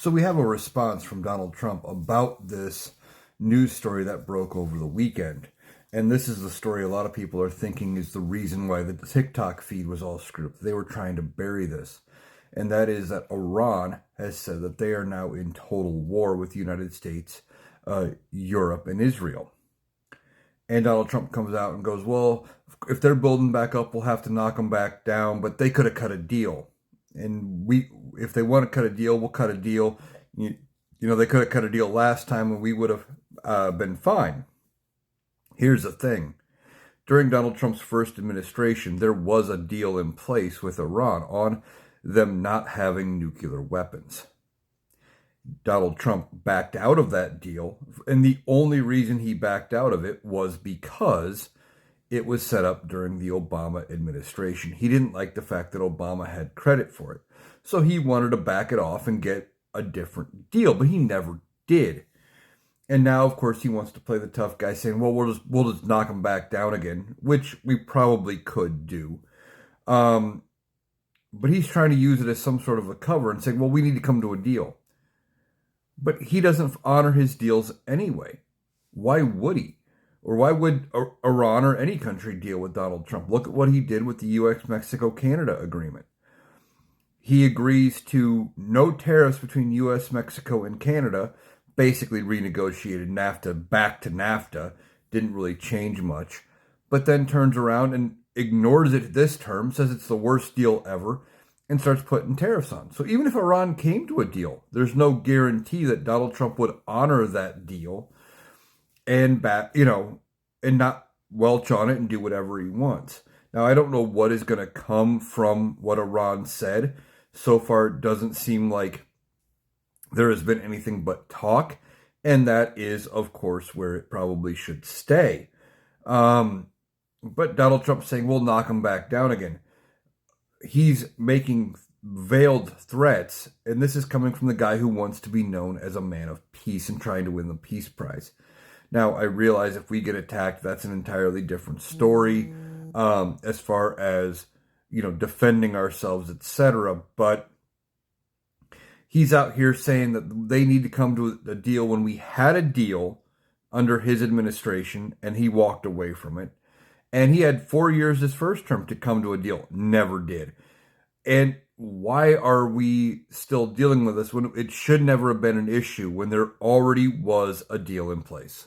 So we have a response from Donald Trump about this news story that broke over the weekend. And this is the story a lot of people are thinking is the reason why the TikTok feed was all screwed up. They were trying to bury this. And that is that Iran has said that they are now in total war with the United States, Europe, and Israel. And Donald Trump comes out and goes, well, if they're building back up, we'll have to knock them back down, but they could have cut a deal. And if they want to cut a deal, we'll cut a deal. They could have cut a deal last time and we would have been fine. Here's the thing. During Donald Trump's first administration, there was a deal in place with Iran on them not having nuclear weapons. Donald Trump backed out of that deal, and the only reason he backed out of it was because it was set up during the Obama administration. He didn't like the fact that Obama had credit for it. So he wanted to back it off and get a different deal, but he never did. And now, of course, he wants to play the tough guy, saying, well, we'll just knock him back down again, which we probably could do. But he's trying to use it as some sort of a cover and saying, well, we need to come to a deal. But he doesn't honor his deals anyway. Why would he? Or why would Iran or any country deal with Donald Trump? Look at what he did with the U.S.-Mexico-Canada agreement. He agrees to no tariffs between U.S., Mexico, and Canada, basically renegotiated NAFTA back to NAFTA, didn't really change much, but then turns around and ignores it this term, says it's the worst deal ever, and starts putting tariffs on. So even if Iran came to a deal, there's no guarantee that Donald Trump would honor that deal and and not welch on it and do whatever he wants. Now, I don't know what is going to come from what Iran said. So far, it doesn't seem like there has been anything but talk, and that is, of course, where it probably should stay. But Donald Trump saying, we'll knock him back down again. He's making veiled threats, and this is coming from the guy who wants to be known as a man of peace and trying to win the Peace Prize. Now, I realize if we get attacked, that's an entirely different story as far as, defending ourselves, etc. But he's out here saying that they need to come to a deal when we had a deal under his administration, and he walked away from it. And he had 4 years his first term to come to a deal. Never did. And why are we still dealing with this when it should never have been an issue when there already was a deal in place?